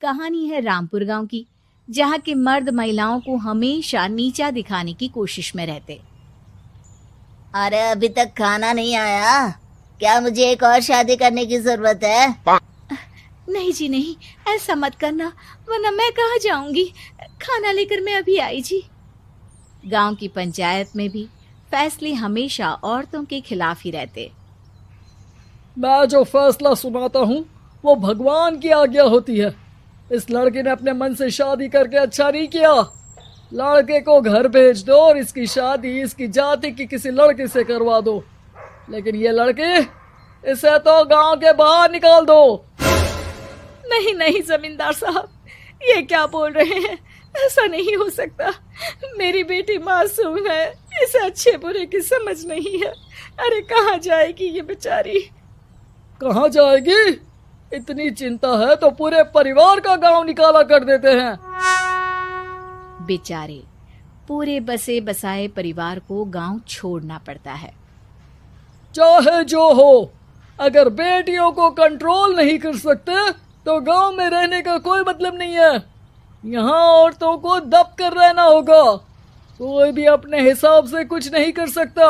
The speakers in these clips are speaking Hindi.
कहानी है रामपुर गांव की, जहां के मर्द महिलाओं को हमेशा नीचा दिखाने की कोशिश में रहते। अरे अभी तक खाना नहीं आया क्या? मुझे एक और शादी करने की जरूरत है। नहीं जी नहीं, ऐसा मत करना, वरना मैं कहाँ जाऊंगी। खाना लेकर मैं अभी आई जी। गांव की पंचायत में भी फैसले हमेशा औरतों के खिलाफ ही रहते। मैं जो फैसला सुनाता हूँ वो भगवान की आज्ञा होती है। इस लड़के ने अपने मन से शादी करके अच्छा नहीं किया। लड़के को घर भेज दो और इसकी शादी इसकी जाति की किसी लड़के से करवा दो, लेकिन ये लड़की, इसे तो गांव के बाहर निकाल दो। नहीं नहीं जमींदार साहब, ये क्या बोल रहे हैं? ऐसा नहीं हो सकता। मेरी बेटी मासूम है, इसे अच्छे बुरे की समझ नहीं है। अरे कहाँ जाएगी ये बेचारी? कहाँ जाएगी? इतनी चिंता है तो पूरे परिवार का गांव निकाला कर देते हैं। बेचारे पूरे बसे बसाए परिवार को गांव छोड़ना पड़ता है। चाहे जो हो, अगर बेटियों को कंट्रोल नहीं कर सकते तो गांव में रहने का कोई मतलब नहीं है। यहाँ औरतों को दब कर रहना होगा। कोई भी अपने हिसाब से कुछ नहीं कर सकता,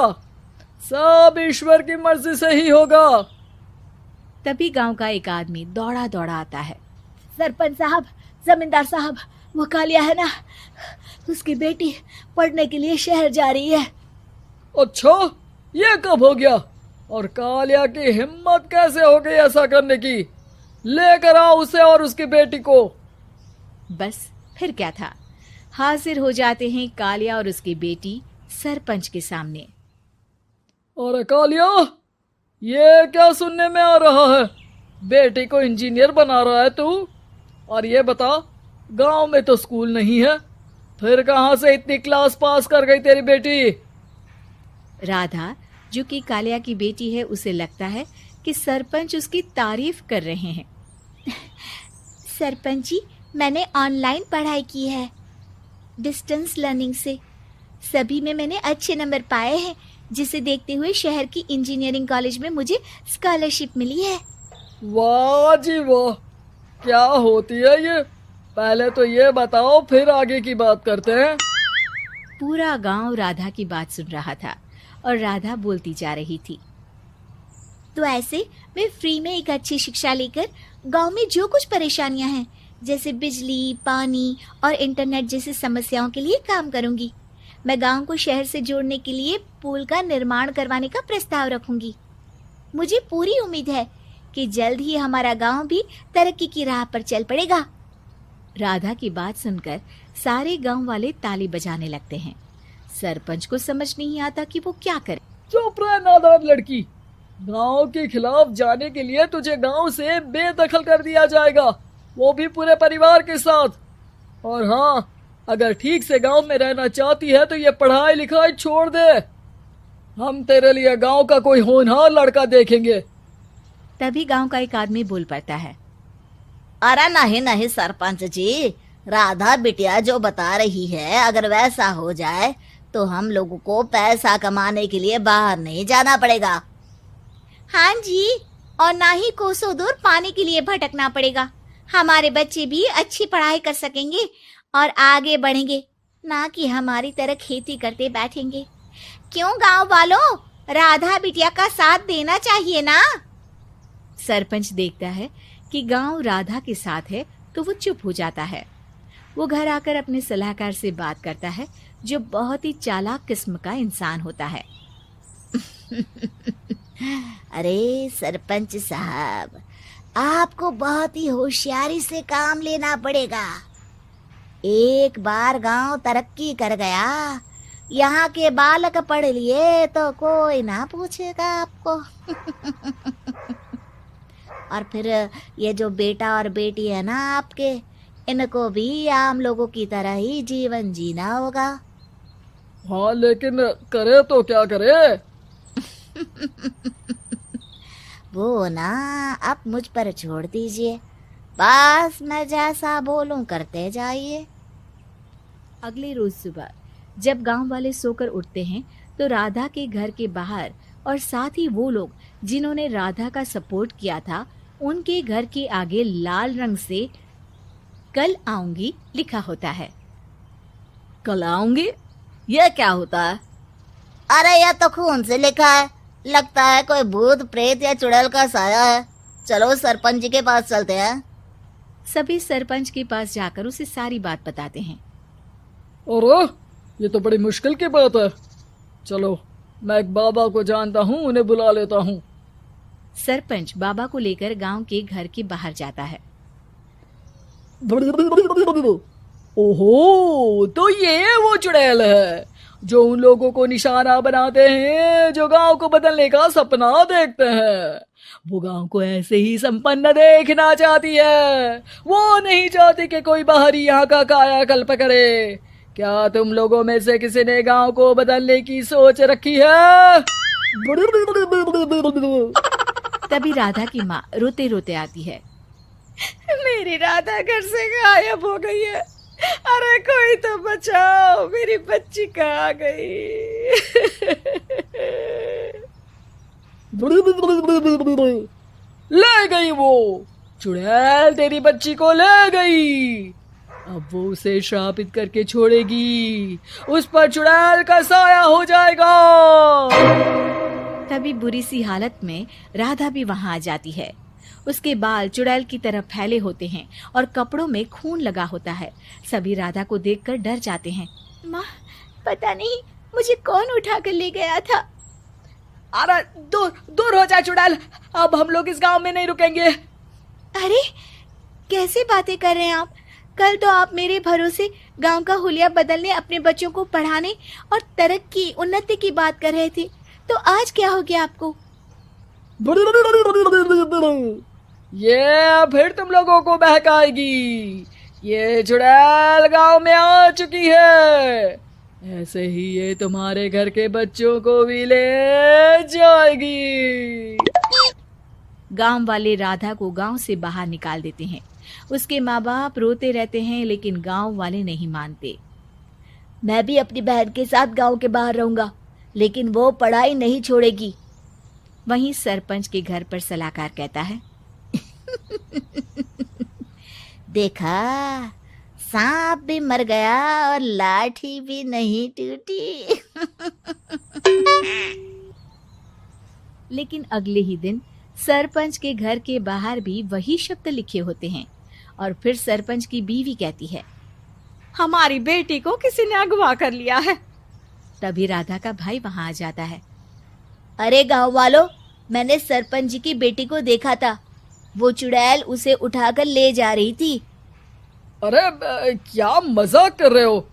सब ईश्वर की मर्जी से ही होगा। तभी गांव का एक आदमी दौड़ा दौड़ा आता है। सरपंच साहब, जमींदार साहब, वो कालिया है ना, उसकी बेटी पढ़ने के लिए शहर जा रही है। अच्छा, ये कब हो गया? और कालिया की हिम्मत कैसे हो गई ऐसा करने की? लेकर आओ उसे और उसकी बेटी को। बस फिर क्या था, हाजिर हो जाते हैं कालिया और उसकी बेटी सरपंच के सामने। अरे कालिया, ये क्या सुनने में आ रहा है? बेटी को इंजीनियर बना रहा है तू? और ये बता, गांव में तो स्कूल नहीं है, फिर कहां से इतनी क्लास पास कर गई तेरी बेटी? राधा, जो कि कालिया की बेटी है, उसे लगता है कि सरपंच उसकी तारीफ कर रहे हैं। सरपंच जी, मैंने ऑनलाइन पढ़ाई की है, डिस्टेंस लर्निंग से। सभी में मैंने अच्छे नंबर पाए हैं, जिसे देखते हुए शहर की इंजीनियरिंग कॉलेज में मुझे स्कॉलरशिप मिली है। वाह जी वाह, क्या होती है ये? पहले तो ये बताओ, फिर आगे की बात करते हैं। पूरा गांव राधा की बात सुन रहा था और राधा बोलती जा रही थी। तो ऐसे मैं फ्री में एक अच्छी शिक्षा लेकर गांव में जो कुछ परेशानियां हैं, जैसे बिजली, पानी और इंटरनेट जैसी समस्याओं के लिए काम करूंगी। मैं गांव को शहर से जोड़ने के लिए पुल का निर्माण करवाने का प्रस्ताव रखूंगी। मुझे पूरी उम्मीद है कि जल्द ही हमारा गांव भी तरक्की की राह पर चल पड़ेगा। राधा की बात सुनकर सारे गांव वाले ताली बजाने लगते हैं। सरपंच को समझ नहीं आता कि वो क्या करे। चुप रह नादान लड़की, गांव के खिलाफ जाने के लिए तुझे गांव से बेदखल कर दिया जाएगा, वो भी पूरे परिवार के साथ। और हाँ, अगर ठीक से गांव में रहना चाहती है तो ये पढ़ाई लिखाई छोड़ दे। हम तेरे लिए गांव का कोई होनहार लड़का देखेंगे। तभी गांव का एक आदमी बोल पड़ता है। अरे नहीं नहीं सरपंच जी, राधा बिटिया जो बता रही है, अगर वैसा हो जाए तो हम लोगों को पैसा कमाने के लिए बाहर नहीं जाना पड़ेगा। हाँ जी, और ना ही कोसों दूर पानी के लिए भटकना पड़ेगा। हमारे बच्चे भी अच्छी पढ़ाई कर सकेंगे और आगे बढ़ेंगे, ना कि हमारी तरह खेती करते बैठेंगे। क्यों गांव वालों, राधा बिटिया का साथ देना चाहिए ना। सरपंच देखता है कि गांव राधा के साथ है तो वो चुप हो जाता है। वो घर आकर अपने सलाहकार से बात करता है, जो बहुत ही चालाक किस्म का इंसान होता है। अरे सरपंच साहब, आपको बहुत ही होशियारी से काम लेना पड़ेगा। एक बार गांव तरक्की कर गया, यहाँ के बालक पढ़ लिए तो कोई ना पूछेगा आपको। और फिर ये जो बेटा और बेटी है ना आपके, इनको भी आम लोगों की तरह ही जीवन जीना होगा। हाँ, लेकिन करे तो क्या करे? वो ना आप मुझ पर छोड़ दीजिए, बस मैं जैसा बोलूं करते जाइए। अगले रोज सुबह जब गांव वाले सोकर उठते हैं तो राधा के घर के बाहर और साथ ही वो लोग जिन्होंने राधा का सपोर्ट किया था, उनके घर के आगे लाल रंग से कल आऊंगी लिखा होता है। कल आऊंगी, यह क्या होता है? अरे यह तो खून से लिखा है, लगता है कोई भूत प्रेत या चुड़ैल का साया है। चलो सरपंच जी के पास चलते हैं। सभी सरपंच के पास जाकर उसे सारी बात बताते हैं। अरे ये तो बड़ी मुश्किल की बात है। चलो मैं एक बाबा को जानता हूँ, उन्हें बुला लेता हूँ। सरपंच बाबा को लेकर गांव के घर के बाहर जाता है। ओहो, तो ये वो चुड़ैल है जो उन लोगों को निशाना बनाते हैं जो गांव को बदलने का सपना देखते हैं। वो गांव को ऐसे ही संपन्न देखना चाहती है, वो नहीं चाहती कि कोई बाहरी यहाँ का कायाकल्प करे। क्या तुम लोगों में से किसी ने गांव को बदलने की सोच रखी है? तभी राधा की माँ रोते रोते आती है। मेरी राधा घर से गायब हो गई है। अरे कोई तो बचाओ, मेरी बच्ची कहाँ गई? ले गई वो चुड़ैल, तेरी बच्ची को ले गई। अब वो उसे श्रापित करके छोड़ेगी, उस पर चुड़ैल का साया हो जाएगा। तभी बुरी सी हालत में राधा भी वहां आ जाती है। उसके बाल चुड़ैल की तरह फैले होते हैं और कपड़ों में खून लगा होता है। सभी राधा को देखकर डर जाते हैं। माँ, पता नहीं मुझे कौन उठा कर ले गया था। अरे दूर दूर हो जा चुड़ैल, अब हम लोग इस गांव में नहीं रुकेंगे। अरे कैसे बातें कर रहे हैं आप? कल तो आप मेरे भरोसे गांव का हुलिया बदलने, अपने बच्चों को पढ़ाने और तरक्की उन्नति की बात कर रहे थे, तो आज क्या हो गया आपको? ये फिर तुम लोगों को बहकाएगी। ये चुड़ैल गांव में आ चुकी है, ऐसे ही ये तुम्हारे घर के बच्चों को भी ले जाएगी। गांव वाले राधा को गांव से बाहर निकाल देते हैं। उसके माँ बाप रोते रहते हैं, लेकिन गांव वाले नहीं मानते। मैं भी अपनी बहन के साथ गांव के बाहर रहूंगा, लेकिन वो पढ़ाई नहीं छोड़ेगी। वहीं सरपंच के घर पर सलाहकार कहता है। देखा, सांप भी मर गया और लाठी भी नहीं टूटी। लेकिन अगले ही दिन सरपंच के घर के बाहर भी वही शब्द लिखे होते हैं। और फिर सरपंच की बीवी कहती है, हमारी बेटी को किसी ने अगवा कर लिया है। तभी राधा का भाई वहां आ जाता है। अरे गांव वालों, मैंने सरपंच जी की बेटी को देखा था। वो चुड़ैल उसे उठाकर ले जा रही थी। अरे क्या मजाक कर रहे हो?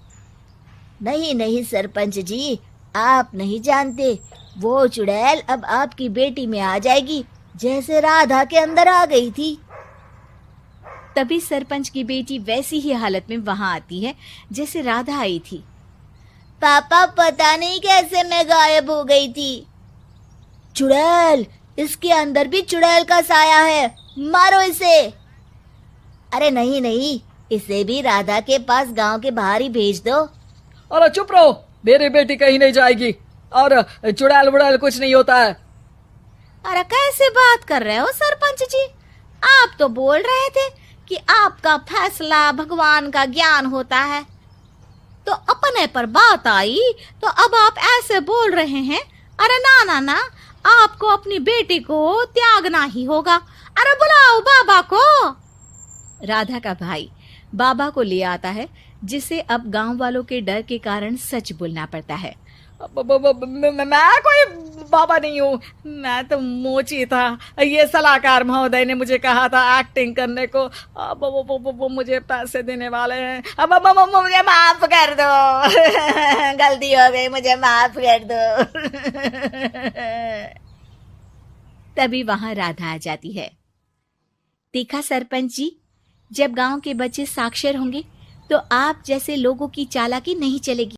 नहीं नहीं सरपंच जी, आप नहीं जानते। वो चुड़ैल अब आपकी बेटी में आ जाएगी, जैसे राधा के अंदर आ गई थी। तभी सरपंच की बेटी वैसी ही हालत में वहां आती है जैसे राधा आई थी। पापा, पता नहीं कैसे मैं गायब हो गई थी। चुड़ैल, इसके अंदर भी चुड़ैल का साया है, मारो इसे। अरे नहीं नहीं, इसे भी राधा के पास गांव के बाहर ही भेज दो। अरे चुप रहो, मेरी बेटी कहीं नहीं जाएगी और चुड़ैल वुड़ैल कुछ नहीं होता है। अरे कैसे बात कर रहे हो सरपंच जी? आप तो बोल रहे थे कि आपका फैसला भगवान का ज्ञान होता है, तो अपने पर बात आई तो अब आप ऐसे बोल रहे हैं। अरे ना ना ना, आपको अपनी बेटी को त्यागना ही होगा। अरे बुलाओ बाबा को। राधा का भाई बाबा को ले आता है, जिसे अब गांव वालों के डर के कारण सच बोलना पड़ता है। मैं कोई बाबा नहीं हूँ, मैं तो मोची था। ये सलाहकार महोदय ने मुझे कहा था एक्टिंग करने को। अब वो मुझे पैसे देने वाले हैं। अब मुझे माफ कर दो। गलती हो गई, मुझे माफ कर दो। तभी वहां राधा आ जाती है। देखा सरपंच जी, जब गांव के बच्चे साक्षर होंगे तो आप जैसे लोगों की चालाकी नहीं चलेगी।